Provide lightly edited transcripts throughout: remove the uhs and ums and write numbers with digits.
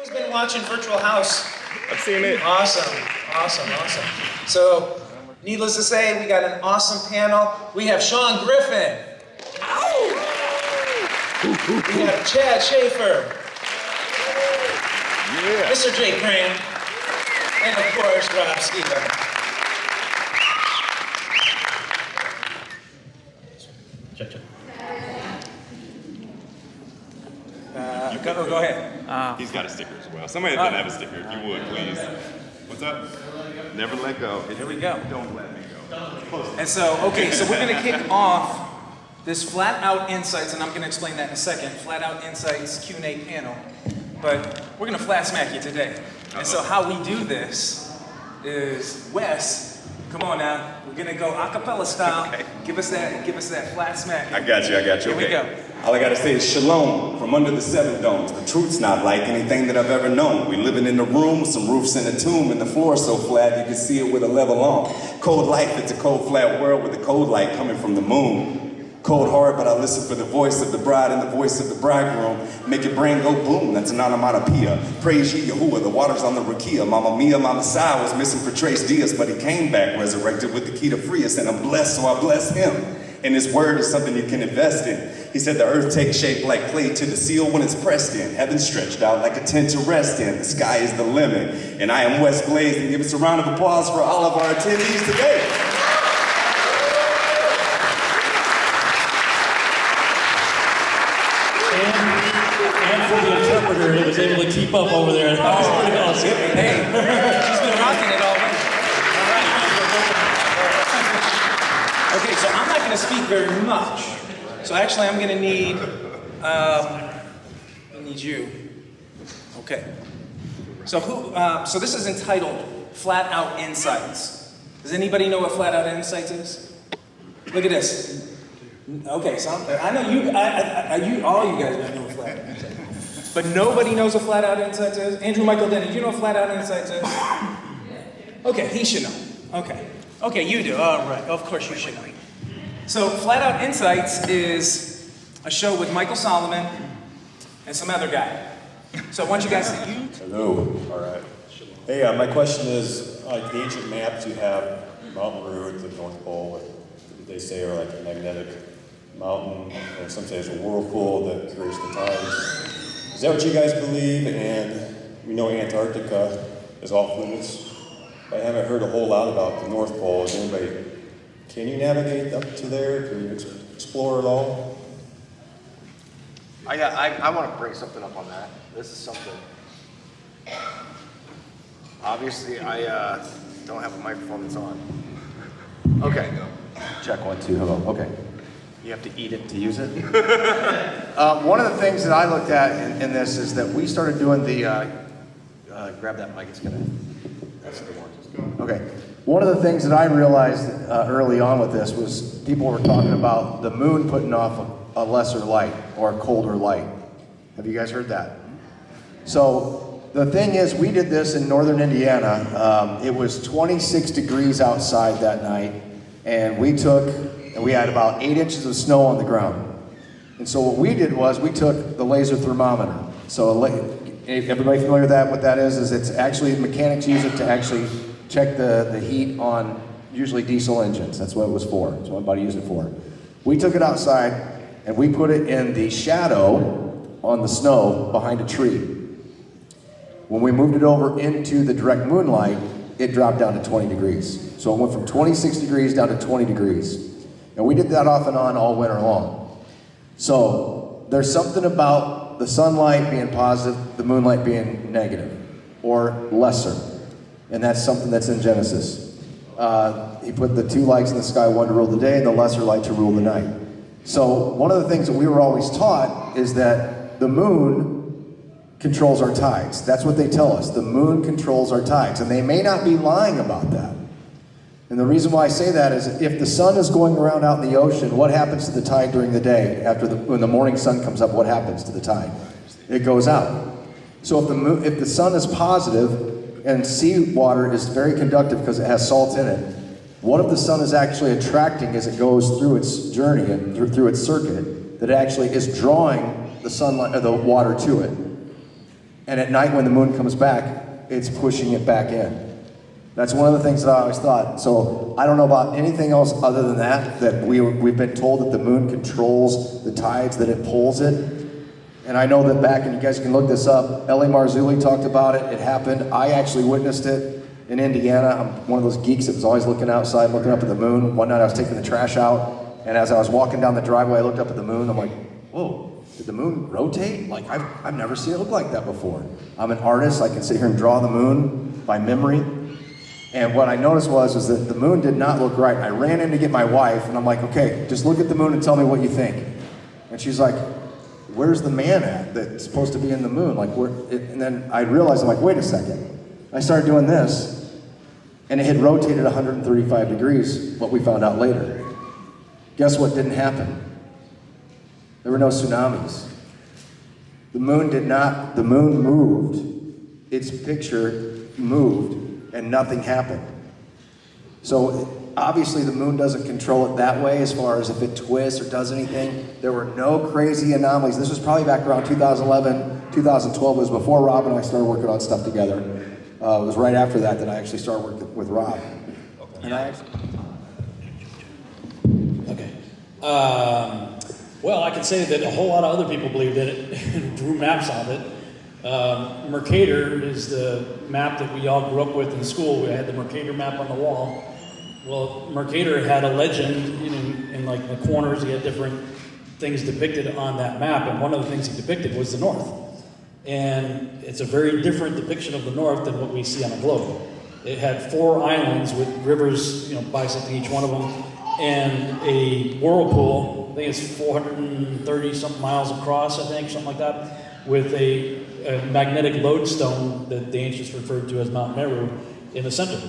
Who's been watching Virtual House? I've seen it. Awesome. So, needless to say, we got an awesome panel. We have Sean Griffin. We have Chad Schaefer. Yeah. Mr. Jay Cram. And of course, Rob Skiba. Go ahead. He's got a sticker as well. Somebody doesn't have a sticker, if you would, please. What's up? Never let go. Here we go. Don't let me go. And so, okay, so we're going to kick off this Flat Out Insights, and I'm going to explain that in a second, Flat Out Insights Q&A panel. But we're going to flat smack you today. And so how we do this is, Wes, come on now, we're going to go a cappella style. Okay. Give us that flat smack. I got you. Here we go. All I gotta say is shalom from under the seven domes. The truth's not like anything that I've ever known. We living in a room with some roofs and a tomb, and the floor so flat you can see it with a level on. Cold life, it's a cold flat world with a cold light coming from the moon. Cold hard, but I listen for the voice of the bride and the voice of the bridegroom. Make your brain go boom, that's an onomatopoeia. Praise ye Yahuwah, the waters on the Rakia. Mama Mia, Mama Messiah was missing for Trace Diaz, but he came back resurrected with the key to free us, and I'm blessed, so I bless him. And his word is something you can invest in. He said the earth takes shape like clay to the seal when it's pressed in. Heaven stretched out like a tent to rest in. The sky is the limit. And I am Wes Blaze, and give us a round of applause for all of our attendees today. And for the interpreter who was able to keep up over there. That was pretty awesome. Hey, she's been rocking it all week. Okay, so I'm not going to speak very much. So actually, I'm going to need, you. Okay. So so this is entitled Flat Out Insights. Does anybody know what Flat Out Insights is? Look at this. Okay, so I know all you guys know what Flat Out Insights is. But nobody knows what Flat Out Insights is? Andrew Michael Denny, do you know what Flat Out Insights is? Okay, he should know. Okay, you do. All right, of course you should know. So Flat Out Insights is a show with Michael Solomon and some other guy. So why don't you guys Hello. All right. Hey, my question is, like the ancient maps you have, Mount Rude, the North Pole, they say are like a magnetic mountain, and some say it's a whirlpool that creates the tides. Is that what you guys believe? And we know Antarctica is off limits. I haven't heard a whole lot about the North Pole. Is anybody, can you navigate up to there? Can you explore it all? I want to bring something up on that. This is something. Obviously, I don't have a microphone that's on. Okay. Check 1, 2. Hello. Okay. You have to eat it to use it. One of the things that I looked at in this is that we started doing the. Grab that mic. It's gonna. That's the one. Okay. One of the things that I realized early on with this was people were talking about the moon putting off a lesser light or a colder light. Have you guys heard that? So the thing is, we did this in northern Indiana. It was 26 degrees outside that night, and we had about 8 inches of snow on the ground. And so what we did was we took the laser thermometer. So everybody familiar with that? What that is it's actually, mechanics use it to actually check the heat on usually diesel engines. That's what it was for. That's what everybody used it for. We took it outside and we put it in the shadow on the snow behind a tree. When we moved it over into the direct moonlight, it dropped down to 20 degrees. So it went from 26 degrees down to 20 degrees. And we did that off and on all winter long. So there's something about the sunlight being positive, the moonlight being negative or lesser. And that's something that's in Genesis. He put the 2 lights in the sky, one to rule the day and the lesser light to rule the night. So one of the things that we were always taught is that the moon controls our tides. That's what they tell us. The moon controls our tides. And they may not be lying about that. And the reason why I say that is if the sun is going around out in the ocean, what happens to the tide during the day? When the morning sun comes up, what happens to the tide? It goes out. So if the sun is positive and seawater is very conductive because it has salt in it, what if the sun is actually attracting as it goes through its journey and through its circuit, that it actually is drawing the sunlight or the water to it? And at night when the moon comes back, it's pushing it back in. That's one of the things that I always thought. So I don't know about anything else other than that we've been told that the moon controls the tides, that it pulls it. And I know that back, and you guys can look this up, L.A. Marzulli talked about it. It happened. I actually witnessed it in Indiana. I'm one of those geeks that was always looking outside, looking up at the moon. One night I was taking the trash out, and as I was walking down the driveway, I looked up at the moon. I'm like, whoa, did the moon rotate? Like, I've never seen it look like that before. I'm an artist. I can sit here and draw the moon by memory. And what I noticed was that the moon did not look right. I ran in to get my wife, and I'm like, okay, just look at the moon and tell me what you think. And she's like, where's the man at that's supposed to be in the moon? Like, and then I realized, I'm like, wait a second. I started doing this, and it had rotated 135 degrees, what we found out later. Guess what didn't happen? There were no tsunamis. The moon moved, its picture moved, and nothing happened. So obviously the moon doesn't control it that way as far as if it twists or does anything. There were no crazy anomalies. This was probably back around 2011, 2012. It was before Rob and I started working on stuff together. It was right after that I actually started working with Rob. Okay. Okay. Well, I can say that a whole lot of other people believed in it and drew maps on it. Mercator is the map that we all grew up with in school. We had the Mercator map on the wall. Well, Mercator had a legend in like the corners. He had different things depicted on that map, and one of the things he depicted was the North. And it's a very different depiction of the North than what we see on the globe. It had 4 islands with rivers, bisecting each one of them, and a whirlpool. I think it's 430 something miles across. I think something like that, with a magnetic lodestone that the ancients referred to as Mount Meru in the center.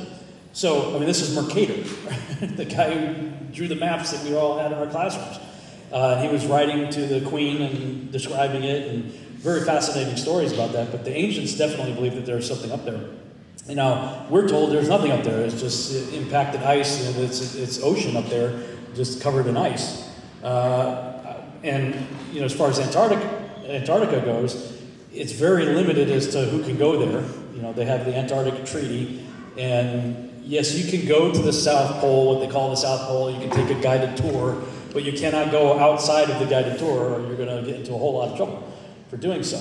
So, this is Mercator, the guy who drew the maps that we all had in our classrooms. He was writing to the queen and describing it, and very fascinating stories about that. But the ancients definitely believed that there was something up there. And now, we're told there's nothing up there. It's just impacted ice, and it's ocean up there, just covered in ice. And as far as Antarctica goes, it's very limited as to who can go there. They have the Antarctic Treaty, and yes, you can go to the South Pole, what they call the South Pole. You can take a guided tour, but you cannot go outside of the guided tour, or you're going to get into a whole lot of trouble for doing so.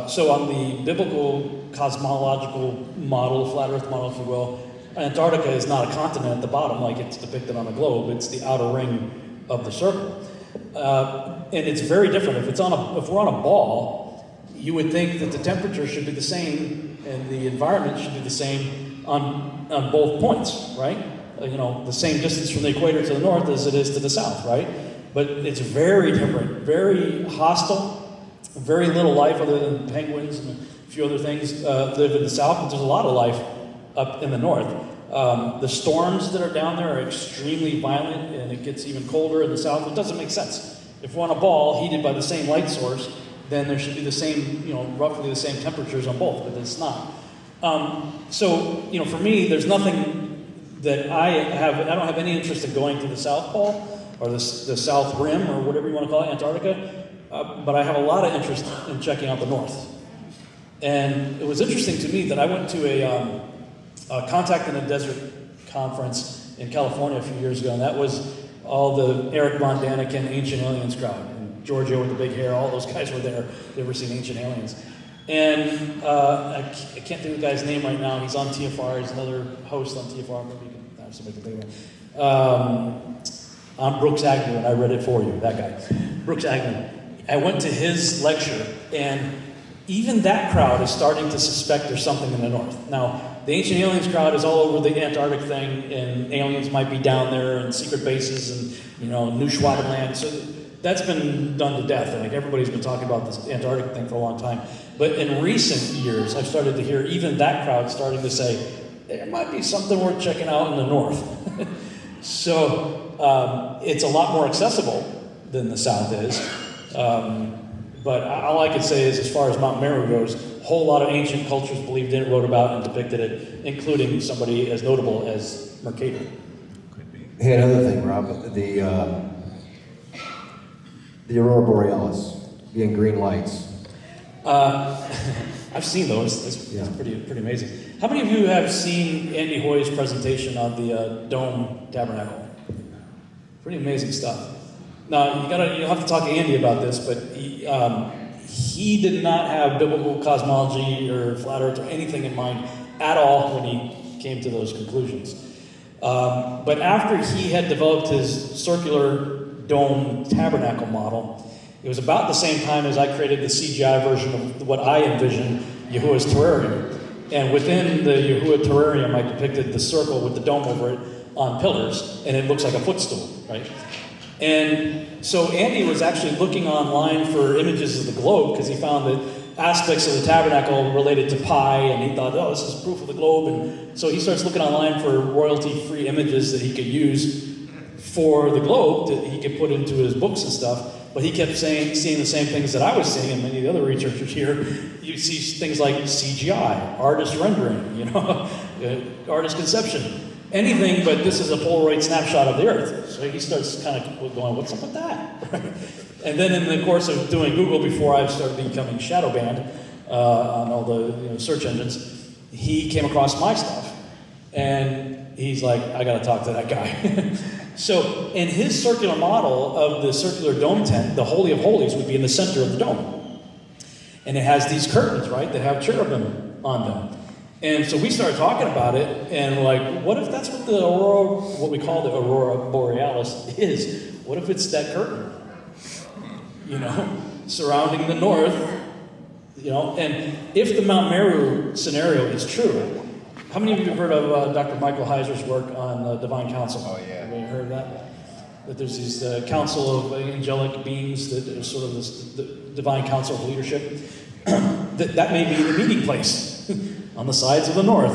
So on the biblical cosmological model, flat Earth model, if you will, Antarctica is not a continent at the bottom like it's depicted on the globe. It's the outer ring of the circle, and it's very different. If we're on a ball, you would think that the temperature should be the same and the environment should be the same on both points, right? The same distance from the equator to the north as it is to the south, right? But it's very different, very hostile, very little life other than penguins and a few other things live in the south, but there's a lot of life up in the north. The storms that are down there are extremely violent, and it gets even colder in the south. It doesn't make sense. If we're on a ball heated by the same light source, then there should be the same, roughly the same temperatures on both, but it's not. So, for me, there's nothing that I don't have any interest in going to the South Pole or the South Rim or whatever you want to call it, Antarctica, but I have a lot of interest in checking out the North. And it was interesting to me that I went to a Contact in the Desert conference in California a few years ago, and that was all the Eric Von Daniken Ancient Aliens crowd. Giorgio with the big hair, all those guys were there. They've ever seen Ancient Aliens. And I can't think of the guy's name right now. He's on TFR. He's another host on TFR. Maybe you can have somebody can think of it. I'm Brooks Agnew, and I read it for you, that guy. Brooks Agnew. I went to his lecture, and even that crowd is starting to suspect there's something in the north. Now, the Ancient Aliens crowd is all over the Antarctic thing, and aliens might be down there, and secret bases, and, New Schwabenland. So that's been done to death. Like, everybody's been talking about this Antarctic thing for a long time. But in recent years, I've started to hear even that crowd starting to say, there might be something worth checking out in the north. So it's a lot more accessible than the south is. But all I can say is, as far as Mount Meru goes, a whole lot of ancient cultures believed in it, wrote about it, and depicted it, including somebody as notable as Mercator. Hey, another thing, Rob, the aurora borealis, being green lights. I've seen those. That's pretty amazing. How many of you have seen Andy Hoy's presentation on the Dome Tabernacle? Pretty amazing stuff. Now you'll have to talk to Andy about this, but he did not have biblical cosmology or flat Earth or anything in mind at all when he came to those conclusions. But after he had developed his circular dome tabernacle model, it was about the same time as I created the CGI version of what I envisioned Yahuwah's terrarium. And within the Yahuwah terrarium, I depicted the circle with the dome over it on pillars, and it looks like a footstool, right? And so Andy was actually looking online for images of the globe because he found that aspects of the tabernacle related to pi, and he thought, oh, this is proof of the globe. And so he starts looking online for royalty-free images that he could use for the globe that he could put into his books and stuff. But he kept seeing the same things that I was seeing, and many of the other researchers here. You see things like CGI, artist rendering, artist conception, anything, but this is a Polaroid snapshot of the Earth. So he starts kind of going, what's up with that? And then in the course of doing Google, before I started becoming shadow banned on all the search engines, he came across my stuff, and he's like, I got to talk to that guy. So in his circular model of the circular dome tent, the Holy of Holies would be in the center of the dome. And it has these curtains, right, that have cherubim on them. And so we started talking about it, and like, what if that's what the aurora, what we call the aurora borealis is? What if it's that curtain, surrounding the north, and if the Mount Meru scenario is true, how many of you have heard of Dr. Michael Heiser's work on Divine Council? Oh, yeah. Have you heard of that? That there's these council of angelic beings that are sort of the Divine Council of Leadership. that may be the meeting place on the sides of the north.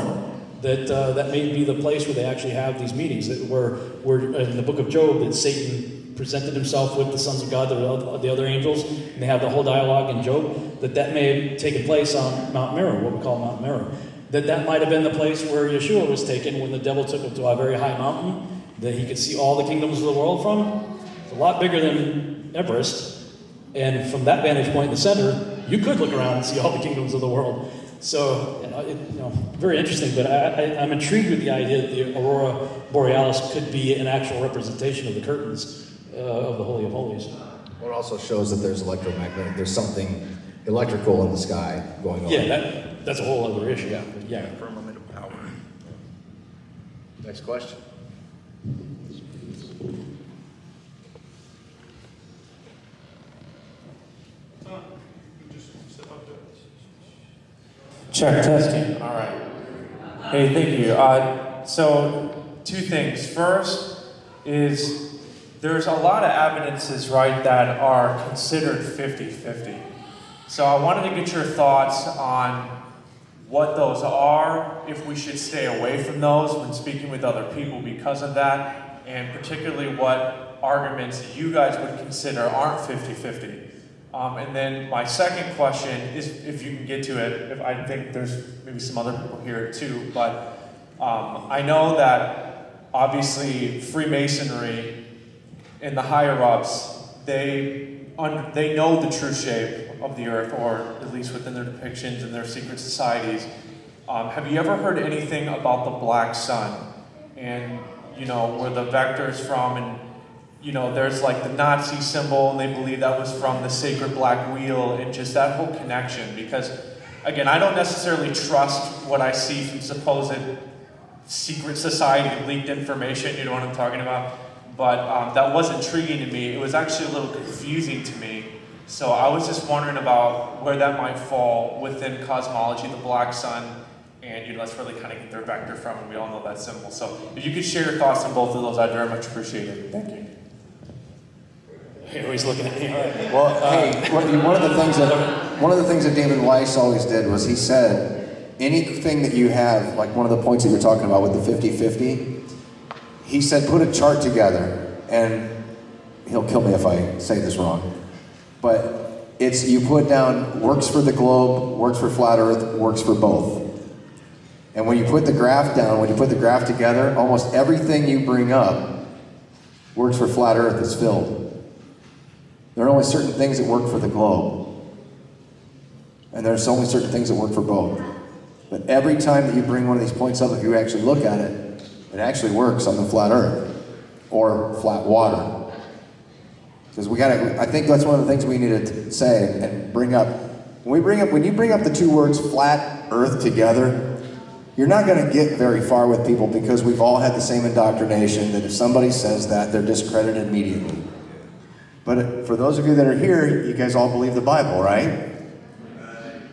That may be the place where they actually have these meetings. That where in the book of Job, that Satan presented himself with the sons of God, the other angels, and they have the whole dialogue in Job. That may have taken place on Mount Meru, what we call Mount Meru. That might have been the place where Yeshua was taken when the devil took him to a very high mountain that he could see all the kingdoms of the world from. It's a lot bigger than Everest. And from that vantage point in the center, you could look around and see all the kingdoms of the world. So, very interesting. But I'm intrigued with the idea that the aurora borealis could be an actual representation of the curtains of the Holy of Holies. Well, it also shows that there's electromagnetic, there's something electrical in the sky going on. Yeah, that's a whole other issue. Yeah. Firmament of power. Next question. Check, testing. All right. Hey, thank you. So, two things. First is there's a lot of evidences, right, that are considered 50-50. So I wanted to get your thoughts on what those are, if we should stay away from those when speaking with other people because of that, and particularly what arguments you guys would consider aren't 50-50. And then my second question is, if you can get to it, if I think there's maybe some other people here too, but I know that obviously Freemasonry and the higher-ups, they know the true shape of the earth, or at least within their depictions and their secret societies. Have you ever heard anything about the black sun and where the vector's from, and there's like the Nazi symbol, and they believe that was from the sacred black wheel, and just that whole connection? Because again, I don't necessarily trust what I see from supposed secret society leaked information, you know what I'm talking about? But that was intriguing to me. It was actually a little confusing to me. So I was just wondering about where that might fall within cosmology, the black sun, and that's where they kind of get their vector from, and we all know that symbol. So if you could share your thoughts on both of those, I'd very much appreciate it. Thank you. He's looking at me. Well, hey, one of the things that David Weiss always did was he said, anything that you have, like one of the points that you're talking about with the 50-50, he said, put a chart together, and he'll kill me if I say this wrong, but it's, you put down works for the globe, works for flat earth, works for both. And when you put the graph down, when you put the graph together, almost everything you bring up works for flat earth is filled. There are only certain things that work for the globe. And there's only certain things that work for both. But every time that you bring one of these points up, if you actually look at it, it actually works on the flat earth or flat water. Because I think that's one of the things we need to say and bring up. When you bring up the two words flat earth together, you're not going to get very far with people because we've all had the same indoctrination that if somebody says that, they're discredited immediately. But for those of you that are here, you guys all believe the Bible, right?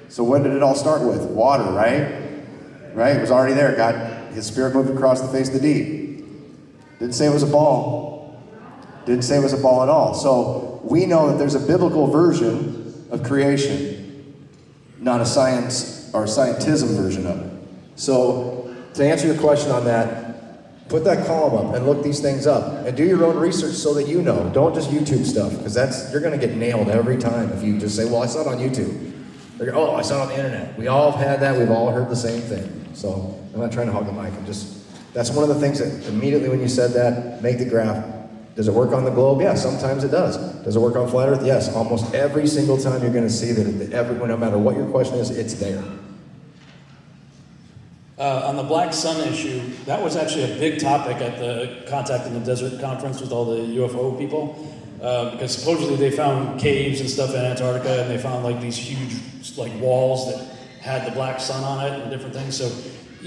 So what did it all start with? Water, right? Right? It was already there. God, His Spirit moved across the face of the deep. Didn't say it was a ball. Didn't say it was a ball at all. So we know that there's a biblical version of creation, not a science or scientism version of it. So to answer your question on that, put that column up and look these things up and do your own research so that you know. Don't just YouTube stuff, because you're going to get nailed every time if you just say, well, I saw it on YouTube. Or, oh, I saw it on the internet. We all have had that. We've all heard the same thing. So I'm not trying to hog the mic. That's one of the things that immediately when you said that, make the graph. Does it work on the globe? Yeah, sometimes it does. Does it work on flat earth? Yes. Almost every single time you're going to see that no matter what your question is, it's there. On the black sun issue, that was actually a big topic at the Contact in the Desert conference with all the UFO people. Because supposedly they found caves and stuff in Antarctica, and they found like these huge like walls that had the black sun on it and different things. So,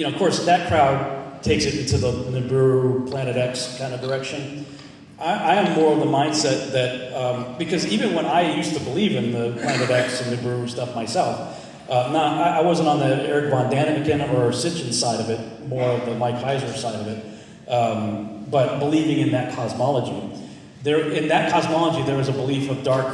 of course, that crowd takes it into the Nibiru, Planet X kind of direction. I am more of the mindset that, because even when I used to believe in the Planet X and Nibiru stuff myself, I wasn't on the Eric von Daniken or Sitchin side of it, more of the Mike Heiser side of it, but believing in that cosmology. In that cosmology, there was a belief of dark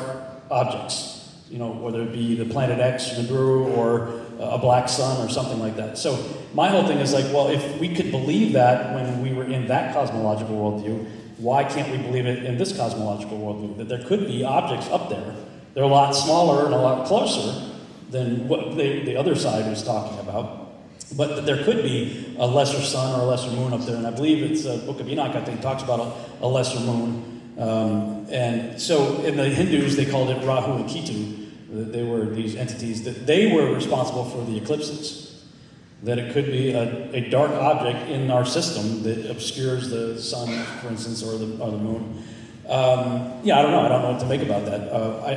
objects, whether it be the Planet X, Nibiru, or a black sun or something like that. So my whole thing is like, well, if we could believe that when we were in that cosmological worldview, why can't we believe it in this cosmological worldview? That there could be objects up there. They're a lot smaller and a lot closer than what the other side was talking about. But that there could be a lesser sun or a lesser moon up there. And I believe it's the Book of Enoch, I think, talks about a lesser moon. And so in the Hindus, they called it Rahu and Ketu. They were these entities that they were responsible for the eclipses. That it could be a dark object in our system that obscures the sun, for instance, or the moon. I don't know. I don't know what to make about that.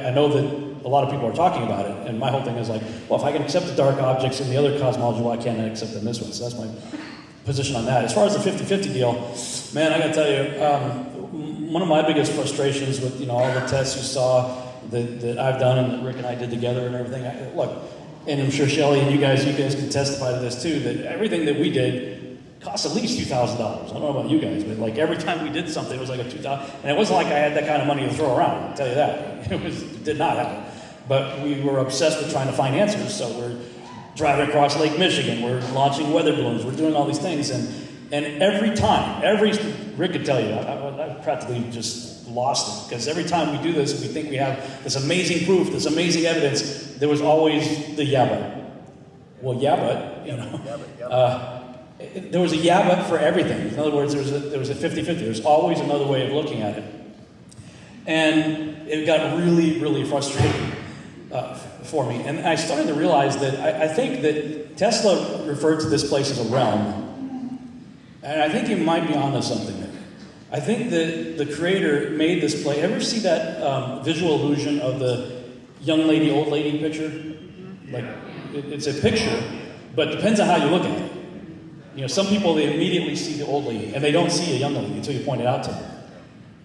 I know that a lot of people are talking about it, and my whole thing is like, well, if I can accept the dark objects in the other cosmology, why can't I accept them in this one? So that's my position on that. As far as the 50-50 deal, man, I got to tell you, one of my biggest frustrations with all the tests you saw that I've done and that Rick and I did together and everything. Look, and I'm sure Shelley and you guys can testify to this too, that everything that we did cost at least $2,000. I don't know about you guys, but like every time we did something, it was like a $2,000, and it wasn't like I had that kind of money to throw around. I'll tell you that. It did not happen. But we were obsessed with trying to find answers, so we're driving across Lake Michigan, we're launching weather balloons, we're doing all these things, and every time, Rick could tell you, I practically just lost it, because every time we do this, we think we have this amazing proof, this amazing evidence, there was always the yeah but. Well, yeah but, there was a yeah but for everything. In other words, there was a 50-50. There's always another way of looking at it. And it got really, really frustrating for me. And I started to realize that I think that Tesla referred to this place as a realm. And I think he might be onto something there. I think that the creator made this place. Ever see that visual illusion of the young lady, old lady picture? Like, it's a picture, but it depends on how you look at it. Some people, they immediately see the old lady, and they don't see a young lady until you point it out to them.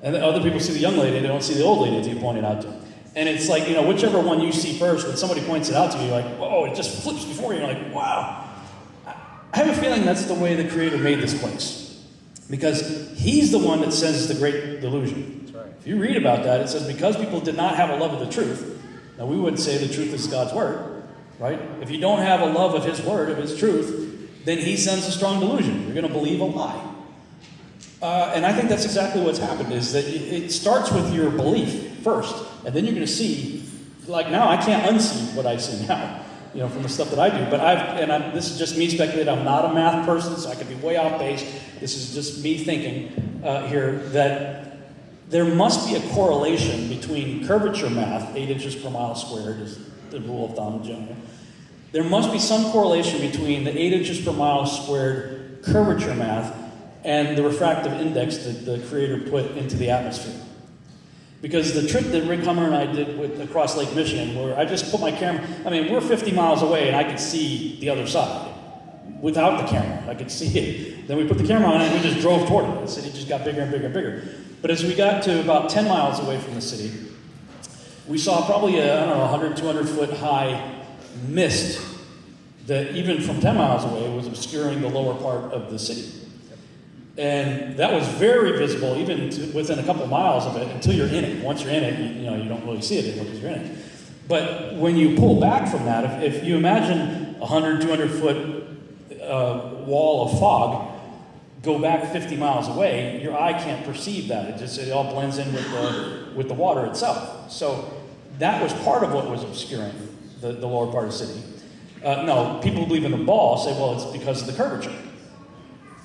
And other people see the young lady, and they don't see the old lady until you point it out to them. And it's like, whichever one you see first, when somebody points it out to you, you're like, whoa, it just flips before you. You're like, wow. I have a feeling that's the way the creator made this place. Because he's the one that says the great delusion. That's right. If you read about that, it says because people did not have a love of the truth. Now we would say the truth is God's word, right? If you don't have a love of his word, of his truth, then he sends a strong delusion. You're going to believe a lie. And I think that's exactly what's happened, is that it starts with your belief first, and then you're going to see, like now I can't unsee what I see now. From the stuff that I do. But this is just me speculating. I'm not a math person, so I could be way off base. This is just me thinking here that there must be a correlation between curvature math, 8 inches per mile squared is the rule of thumb in general. There must be some correlation between the 8 inches per mile squared curvature math and the refractive index that the creator put into the atmosphere. Because the trip that Rick Hummer and I did across Lake Michigan, where I just put my camera, I mean, we're 50 miles away and I could see the other side. Without the camera, I could see it. Then we put the camera on and we just drove toward it. The city just got bigger and bigger and bigger. But as we got to about 10 miles away from the city, we saw probably a, 100, 200 foot high mist that even from 10 miles away was obscuring the lower part of the city. And that was very visible, even within a couple miles of it, until you're in it. Once you're in it, you don't really see it anymore because you're in it. But when you pull back from that, if you imagine 100, 200 foot wall of fog, go back 50 miles away, your eye can't perceive that. It all blends in with the water itself. So that was part of what was obscuring the lower part of the city. No, people who believe in the ball say, well, it's because of the curvature.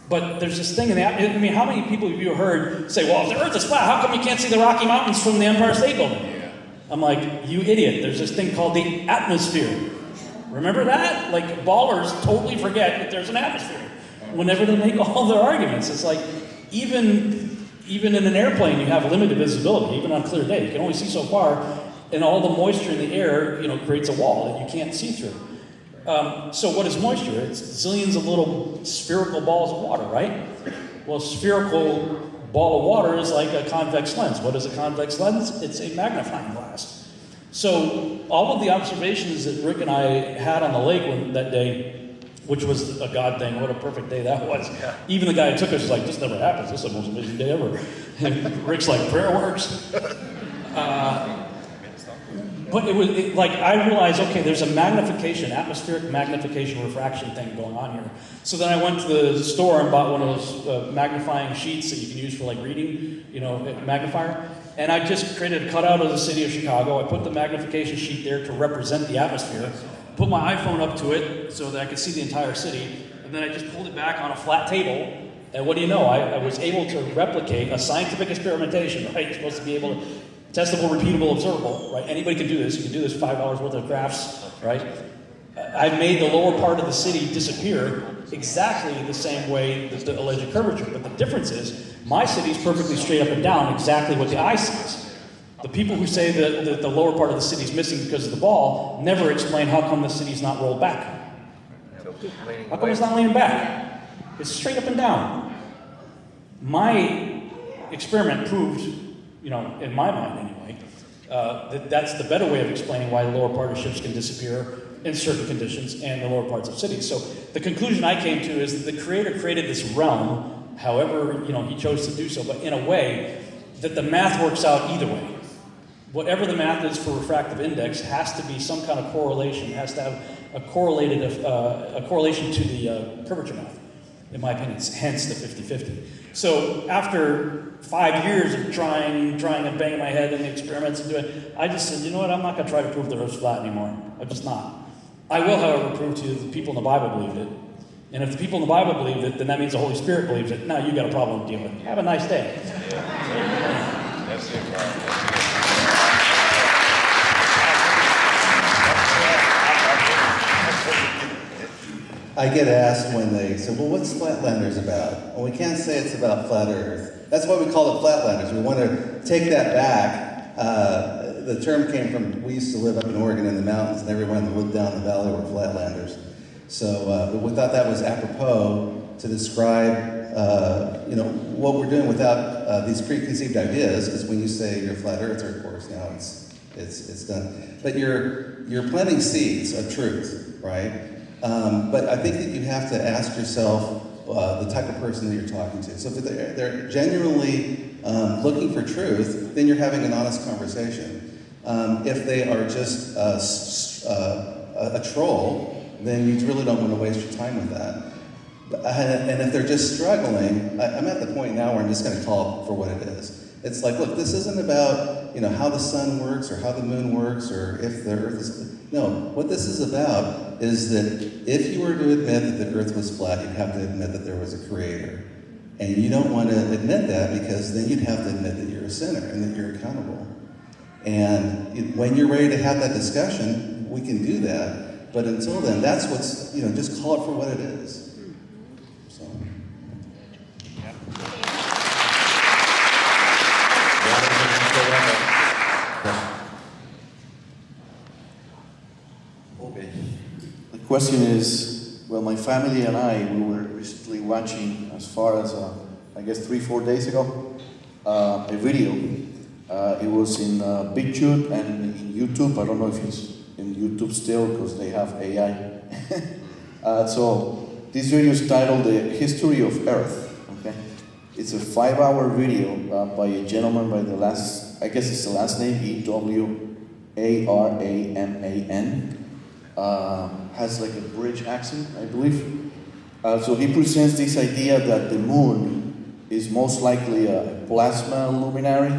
But there's this thing in the I mean, how many people have you heard say, well, if the Earth is flat, how come you can't see the Rocky Mountains from the Empire State Building? Yeah. I'm like, you idiot. There's this thing called the atmosphere. Remember that? Like, ballers totally forget that there's an atmosphere whenever they make all their arguments. It's like, even in an airplane, you have limited visibility, even on a clear day. You can only see so far, and all the moisture in the air, creates a wall that you can't see through. So what is moisture? It's zillions of little spherical balls of water, right? Well, a spherical ball of water is like a convex lens. What is a convex lens? It's a magnifying glass. So all of the observations that Rick and I had on the lake that day, which was a God thing, what a perfect day that was. Yeah. Even the guy who took us was like, this never happens. This is the most amazing day ever. And Rick's like, prayer works. But I realized, okay, there's a magnification, atmospheric magnification refraction thing going on here. So then I went to the store and bought one of those magnifying sheets that you can use for reading, magnifier. And I just created a cutout of the city of Chicago. I put the magnification sheet there to represent the atmosphere. Put my iPhone up to it so that I could see the entire city. And then I just pulled it back on a flat table. And what do you know? I was able to replicate a scientific experimentation, right? You're supposed to be able to testable, repeatable, observable, right? Anybody can do this. You can do this $5 worth of graphs, right? I made the lower part of the city disappear exactly the same way as the alleged curvature. But the difference is, my city is perfectly straight up and down, exactly what the eye sees. The people who say that the lower part of the city is missing because of the ball never explain how come the city's not rolled back. How come it's not leaning back? It's straight up and down. My experiment proved, in my mind anyway, that's the better way of explaining why the lower part of ships can disappear in certain conditions and the lower parts of cities. So the conclusion I came to is that the Creator created this realm, however he chose to do so, but in a way that the math works out either way. Whatever the math is for refractive index has to be some kind of correlation, has to have a correlation to the curvature math, in my opinion, hence the 50-50. So after 5 years of trying and banging my head in the experiments and doing, I just said, you know what, I'm not going to try to prove the Earth's flat anymore. I'm just not. I will, however, prove to you that the people in the Bible believed it. And if the people in the Bible believed it, then that means the Holy Spirit believes it. Now you got a problem to deal with. Have a nice day. That's it, Rob. I get asked when they say, well, what's Flatlanders about? Well, we can't say it's about flat Earth. That's why we call it Flatlanders. We want to take that back. The term came from, we used to live up in Oregon in the mountains, and everyone that lived down the valley were Flatlanders. So we thought that was apropos to describe, what we're doing without these preconceived ideas, because when you say you're a flat earther, of course, now it's done. But you're planting seeds of truth, right? But I think that you have to ask yourself the type of person that you're talking to. So if they're genuinely looking for truth, then you're having an honest conversation. If they are just a troll, then you really don't want to waste your time with that. And if they're just struggling, I'm at the point now where I'm just going to call it for what it is. It's like, look, this isn't about how the sun works or how the moon works or if the earth is... No, what this is about is that if you were to admit that the earth was flat, you'd have to admit that there was a creator. And you don't want to admit that because then you'd have to admit that you're a sinner and that you're accountable. And when you're ready to have that discussion, we can do that. But until then, that's what's, just call it for what it is. So. Okay. The question is, well, my family and I, we were recently watching, as far as, I guess 3-4 days ago, a video. It was in BitChute and in YouTube. I don't know if it's in YouTube still, because they have AI. So this video is titled The History of Earth. Okay? It's a 5-hour video by a gentleman by the last, I guess it's the last name, E-W-A-R-A-M-A-N. Has like a British accent, I believe. So he presents this idea that the moon is most likely a plasma luminary,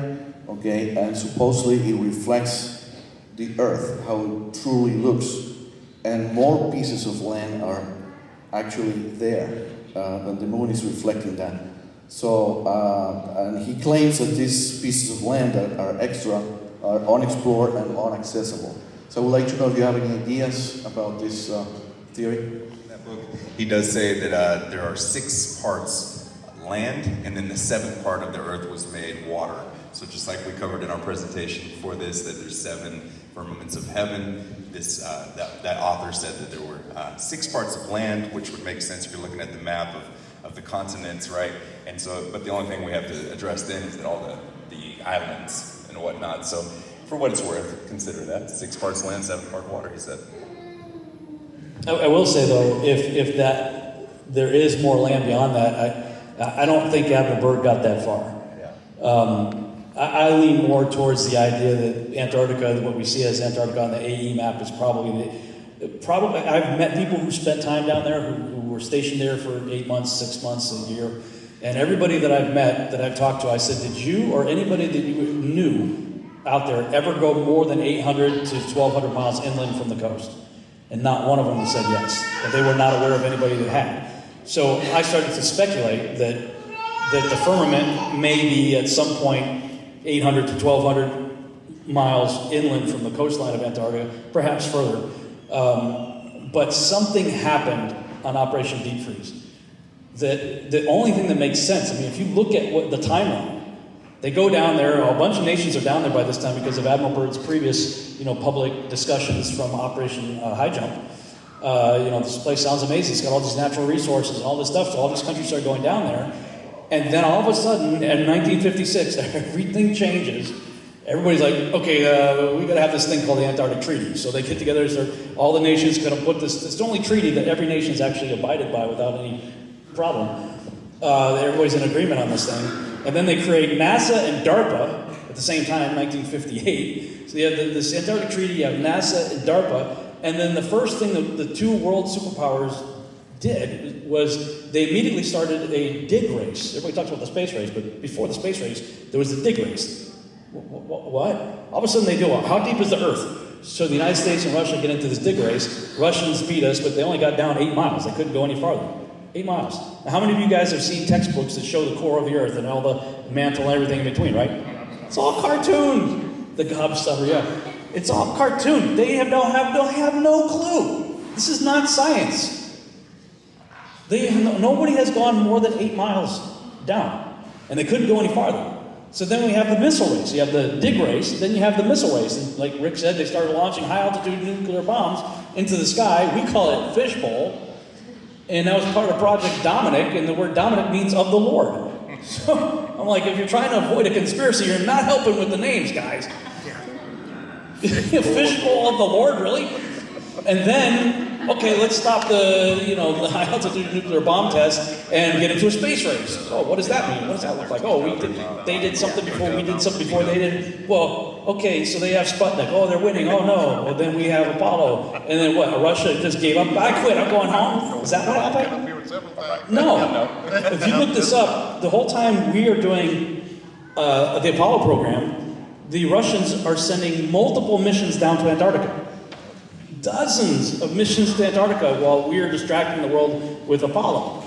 okay, and supposedly it reflects the Earth, how it truly looks, and more pieces of land are actually there, and the moon is reflecting that. So, and he claims that these pieces of land that are extra are unexplored and inaccessible. So I would like to know if you have any ideas about this theory. In that book, he does say that there are 6 parts land, and then the 7th part of the earth was made water. So just like we covered in our presentation before this, that there's 7 firmaments of heaven, that author said that there were 6 parts of land, which would make sense if you're looking at the map of the continents, right? And so, but the only thing we have to address then is that all the islands and whatnot. So for what it's worth, consider that 6 parts land, 7 part water, he said. I will say though, if there is more land beyond that, I don't think Admiral Byrd got that far. I lean more towards the idea that Antarctica, what we see as Antarctica on the AE map, is probably I've met people who spent time down there, who were stationed there for 8 months, 6 months, a year, and everybody that I've met, that I've talked to, I said, did you or anybody that you knew out there ever go more than 800 to 1,200 miles inland from the coast? And not one of them said yes. And they were not aware of anybody that had. So I started to speculate that the firmament may be at some point 800 to 1,200 miles inland from the coastline of Antarctica, perhaps further. But something happened on Operation Deep Freeze. The only thing that makes sense, I mean, if you look at what the timeline, they go down there, a bunch of nations are down there by this time because of Admiral Byrd's previous, public discussions from Operation High Jump. This place sounds amazing. It's got all these natural resources and all this stuff, so all these countries start going down there. And then all of a sudden, in 1956, everything changes. Everybody's like, okay, we got to have this thing called the Antarctic Treaty. So they get together, all the nations going to put this, it's the only treaty that every nation's actually abided by without any problem. Everybody's in agreement on this thing. And then they create NASA and DARPA at the same time, 1958. So you have this Antarctic Treaty, you have NASA and DARPA, and then the first thing the 2 world superpowers did was they immediately started a dig race. Everybody talks about the space race, but before the space race, there was the dig race. What? All of a sudden they do, how deep is the Earth? So the United States and Russia get into this dig race. Russians beat us, but they only got down 8 miles. They couldn't go any farther. 8 miles. Now, how many of you guys have seen textbooks that show the core of the Earth and all the mantle and everything in between, right? It's all cartoon. The gobstopper, yeah. It's all cartoon. They have no clue. This is not science. Nobody has gone more than 8 miles down, and they couldn't go any farther. So then we have the missile race. You have the dig race, then you have the missile race. And like Rick said, they started launching high-altitude nuclear bombs into the sky. We call it fishbowl. And that was part of Project Dominic, and the word Dominic means of the Lord. So I'm like, if you're trying to avoid a conspiracy, you're not helping with the names, guys. Fishbowl of the Lord, really? And then, okay, let's stop the high-altitude nuclear bomb test and get into a space race. Oh, what does that mean? What does that look like? Oh, they did something before we did something before they did. Well, okay, so they have Sputnik. Oh, they're winning. Oh, no. Well, then we have Apollo. And then what? Russia just gave up. I quit. I'm going home. Is that what happened? No. If you look this up, the whole time we are doing the Apollo program, the Russians are sending multiple missions down to Antarctica. Dozens of missions to Antarctica while we are distracting the world with Apollo.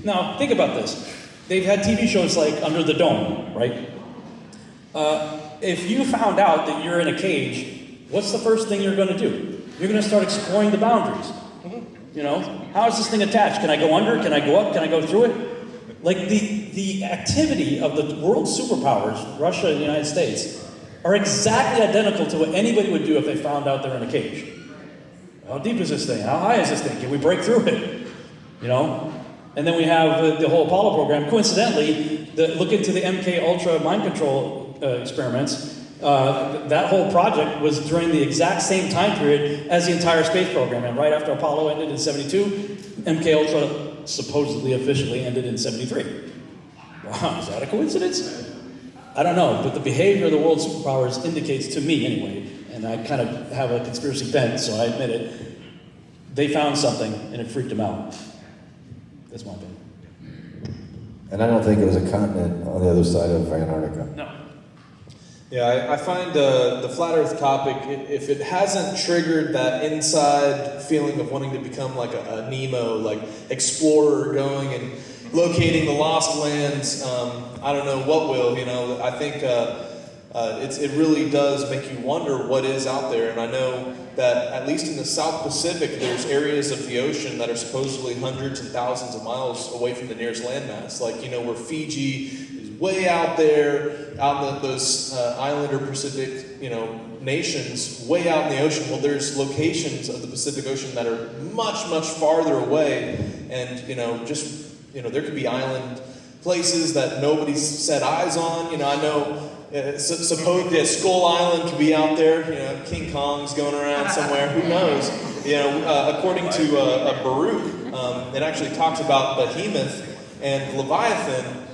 Now, think about this. They've had TV shows like Under the Dome, right? If you found out that you're in a cage what's the first thing you're going to do? You're going to start exploring the boundaries. You know, how is this thing attached? Can I go under? Can I go up? Can I go through it? Like the activity of the world superpowers, Russia and the United States, are exactly identical to what anybody would do if they found out they're in a cage. How deep is this thing? How high is this thing? Can we break through it? You know? And then we have the whole Apollo program. Coincidentally, look into the MK Ultra mind control experiments. That whole project was during the exact same time period as the entire space program. And right after Apollo ended in 72, MK Ultra supposedly officially ended in 73. Wow, is that a coincidence? I don't know, but the behavior of the world superpowers indicates to me anyway, and I kind of have a conspiracy bent, so I admit it, they found something and it freaked them out. That's my opinion. And I don't think it was a continent on the other side of Antarctica. No. Yeah, I find the flat Earth topic, if it hasn't triggered that inside feeling of wanting to become like a Nemo, like explorer going and locating the lost lands, I don't know what will. You know, I think it really does make you wonder what is out there. And I know that at least in the South Pacific, there's areas of the ocean that are supposedly hundreds and thousands of miles away from the nearest landmass. Like, you know, where Fiji is way out there, out in those islander Pacific, you know, nations, way out in the ocean. Well, there's locations of the Pacific Ocean that are much, much farther away. And, you know, just, you know, there could be island places that nobody's set eyes on. You know, I know suppose Skull Island could be out there. You know, King Kong's going around somewhere. Who knows? You know, according to Baruch, it actually talks about Behemoth and Leviathan.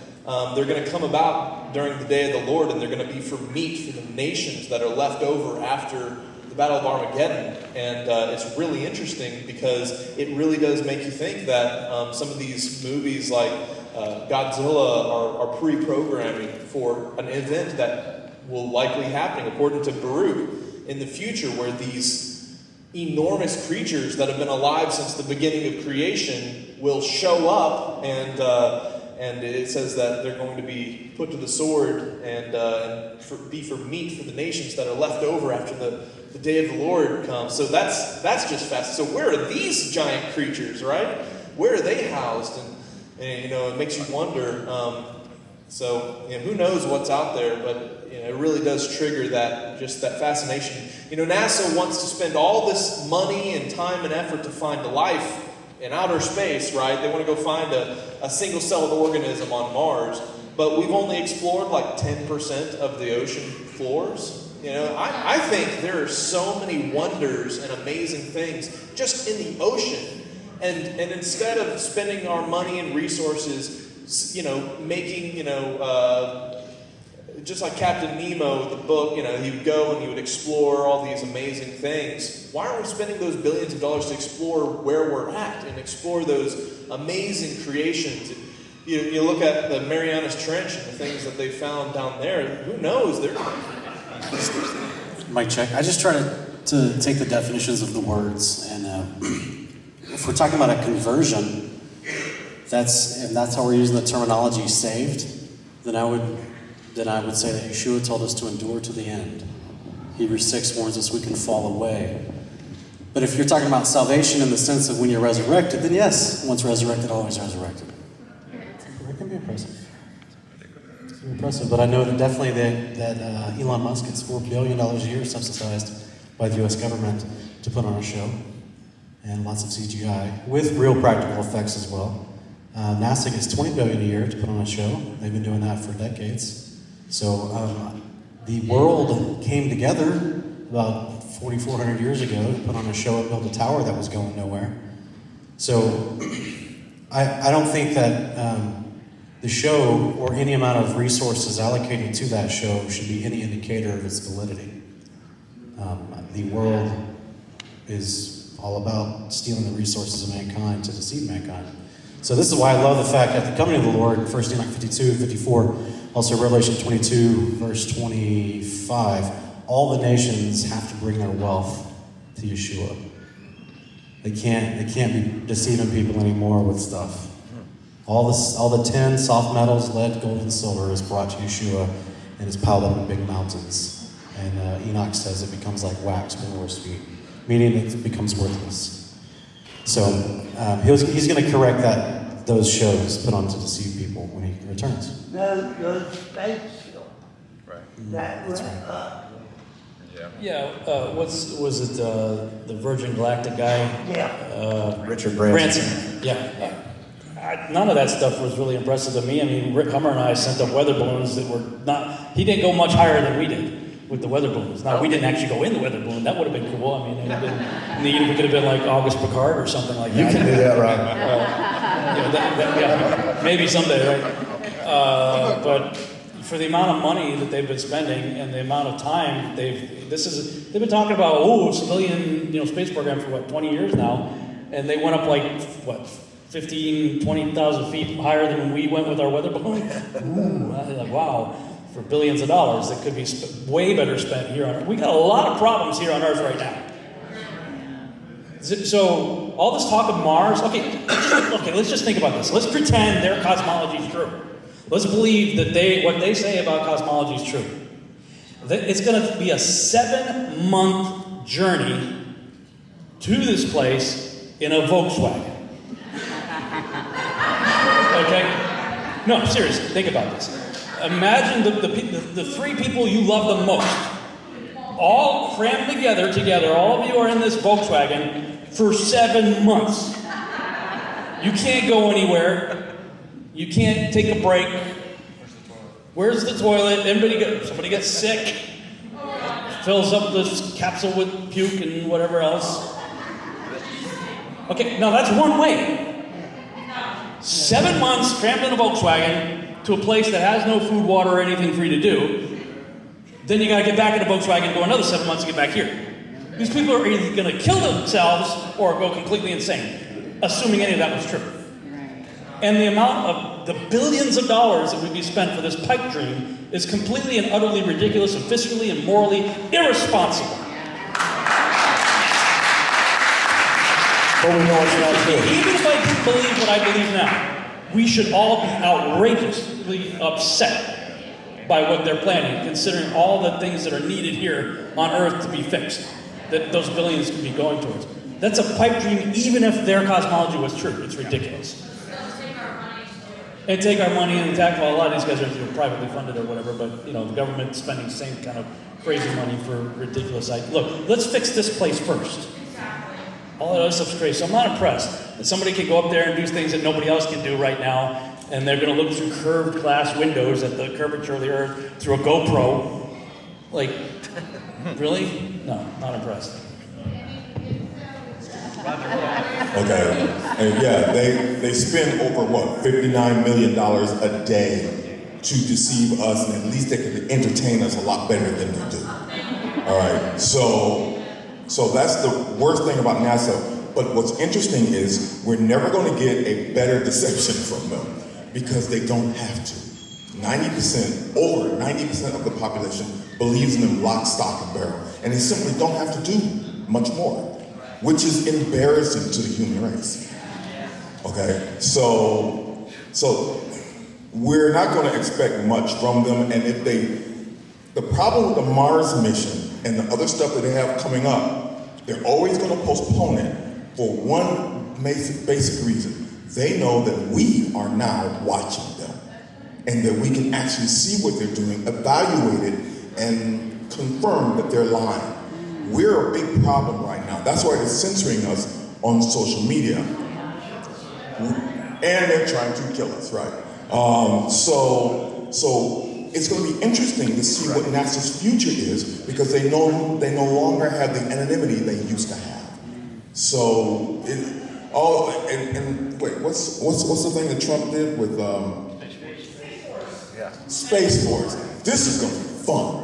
They're going to come about during the day of the Lord, and they're going to be for meat for the nations that are left over after the Battle of Armageddon. And it's really interesting because it really does make you think that some of these movies like Godzilla are pre-programming for an event that will likely happen, according to Baruch, in the future, where these enormous creatures that have been alive since the beginning of creation will show up, and it says that they're going to be put to the sword and be for meat for the nations that are left over after the day of the Lord comes. So that's just fast. So where are these giant creatures, right? Where are they housed? And you know, it makes you wonder. So you know, who knows what's out there? But you know, it really does trigger that fascination. You know, NASA wants to spend all this money and time and effort to find life in outer space, right? They want to go find a single-celled organism on Mars, but we've only explored like 10% of the ocean floors. You know, I think there are so many wonders and amazing things just in the ocean. And instead of spending our money and resources, you know, making, you know, just like Captain Nemo, the book, you know, he would go and he would explore all these amazing things. Why aren't we spending those billions of dollars to explore where we're at and explore those amazing creations? You look at the Marianas Trench and the things that they found down there. Who knows? Mic check. I just try to take the definitions of the words, and if we're talking about a conversion, that's how we're using the terminology saved, then I would say that Yeshua told us to endure to the end. Hebrews 6 warns us we can fall away. But if you're talking about salvation in the sense of when you're resurrected, then yes, once resurrected, always resurrected. It can be impressive. It can be impressive, but I know that definitely that Elon Musk gets $4 billion a year subsidized by the U.S. government to put on a show, and lots of CGI, with real practical effects as well. NASA gets $20 billion a year to put on a show. They've been doing that for decades. So the world came together about 4,400 years ago to put on a show and build a tower that was going nowhere. So I don't think that the show or any amount of resources allocated to that show should be any indicator of its validity. The world is all about stealing the resources of mankind to deceive mankind. So this is why I love the fact that the coming of the Lord, 1 Enoch 52, 54, also Revelation 22, verse 25, all the nations have to bring their wealth to Yeshua. They can't be deceiving people anymore with stuff. All the tin, soft metals, lead, gold, and silver is brought to Yeshua and is piled up in big mountains. And Enoch says it becomes like wax when we're sweet, meaning it becomes worthless. So he's going to correct those shows put on to deceive people when he returns. Those space ships. Right. That went right. up. Yeah, was it the Virgin Galactic guy? Yeah. Richard Branson. Yeah. None of that stuff was really impressive to me. I mean, Rick Hummer and I sent up weather balloons that were not. He didn't go much higher than we did with the weather balloons. Now we didn't actually go in the weather balloon. That would have been cool. I mean, it would have been neat if it could have been like August Picard or something like that. You can do that, Rob. Yeah, maybe someday, right? But for the amount of money that they've been spending and the amount of time they've been talking about civilian space program for 20 years now, and they went up 20,000 feet higher than when we went with our weather balloon. Ooh, I was like, wow, for billions of dollars that could be way better spent here on Earth. We got a lot of problems here on Earth right now. So all this talk of Mars, okay, let's just think about this. Let's pretend their cosmology is true. Let's believe that what they say about cosmology is true. It's going to be a 7-month journey to this place in a Volkswagen. Okay? No, seriously, think about this. Imagine the three people you love the most, all crammed together, all of you are in this Volkswagen for 7 months. You can't go anywhere. You can't take a break. Where's the toilet? Somebody gets sick, fills up this capsule with puke and whatever else. Okay, now that's one way. 7 months crammed in a Volkswagen to a place that has no food, water, or anything for you to do. Then you gotta get back in a Volkswagen and go another 7 months to get back here. These people are either gonna kill themselves or go completely insane, assuming any of that was true. And the amount of the billions of dollars that would be spent for this pipe dream is completely and utterly ridiculous and fiscally and morally irresponsible. But we know it's not true. Even if I didn't believe what I believe now, we should all be outrageously upset by what they're planning, considering all the things that are needed here on Earth to be fixed, that those billions could be going towards. That's a pipe dream, even if their cosmology was true. It's ridiculous. And take our money and attack. Well, a lot of these guys are privately funded or whatever, but the government's spending the same kind of crazy money for ridiculous ideas. Look, let's fix this place first. All that other stuff's crazy. So I'm not impressed that somebody can go up there and do things that nobody else can do right now, and they're going to look through curved glass windows at the curvature of the Earth through a GoPro. Like, really? No, not impressed. Okay, and yeah, they spend over $59 million a day to deceive us, and at least they can entertain us a lot better than they do. All right, so that's the worst thing about NASA. But what's interesting is we're never going to get a better deception from them because they don't have to. 90%, over 90% of the population believes in them lock, stock, and barrel, and they simply don't have to do much more, which is embarrassing to the human race. Okay, so we're not going to expect much from them, and the problem with the Mars mission and the other stuff that they have coming up, they're always going to postpone it for one basic reason. They know that we are now watching them, and that we can actually see what they're doing, evaluate it, and confirm that they're lying. We're a big problem right now. That's why they're censoring us on social media. And they're trying to kill us, right? So it's going to be interesting to see what NASA's future is, because they no longer have the anonymity they used to have. So, wait, what's the thing that Trump did with Space Force? This is going to be fun.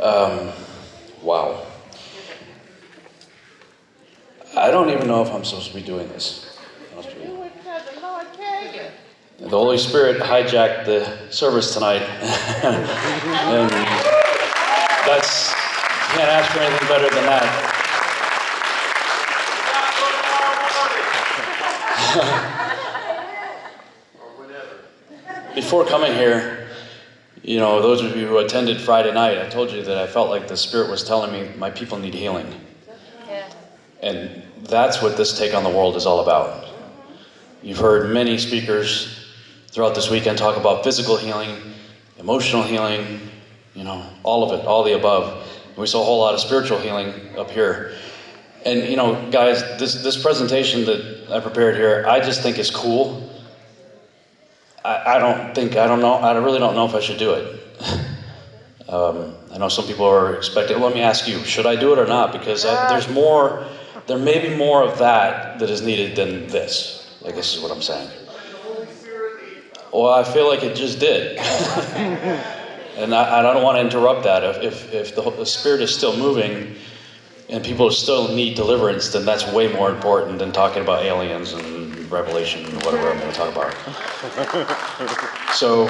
Wow. I don't even know if I'm supposed to be doing this. The Holy Spirit hijacked the service tonight. And that's, you can't ask for anything better than that. Before coming here, you know, those of you who attended Friday night, I told you that I felt like the Spirit was telling me my people need healing. And that's what this Take on the World is all about. You've heard many speakers throughout this weekend talk about physical healing, emotional healing, you know, all of it, all the above. And we saw a whole lot of spiritual healing up here. And, you know, guys, this presentation that I prepared here, I just think is cool. I really don't know if I should do it. I know some people are expecting, let me ask you, should I do it or not? Because there may be more of that is needed than this. I guess is what I'm saying. Well, I feel like it just did. And I don't want to interrupt that. If the Spirit is still moving and people still need deliverance, then that's way more important than talking about aliens and Revelation and whatever I'm going to talk about. So,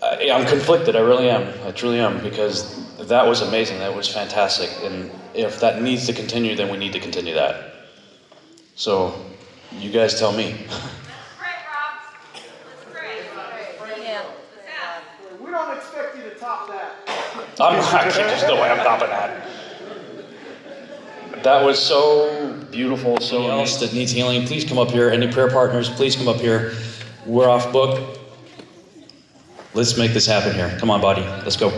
I'm conflicted, I really am. I truly am, because that was amazing, that was fantastic. And if that needs to continue, then we need to continue that. So, you guys tell me. We don't expect you to top that. There's no way I'm topping that. That was so beautiful. So else that needs healing, please come up here. Any prayer partners, please come up here. We're off book. Let's make this happen here. Come on, buddy. Let's go.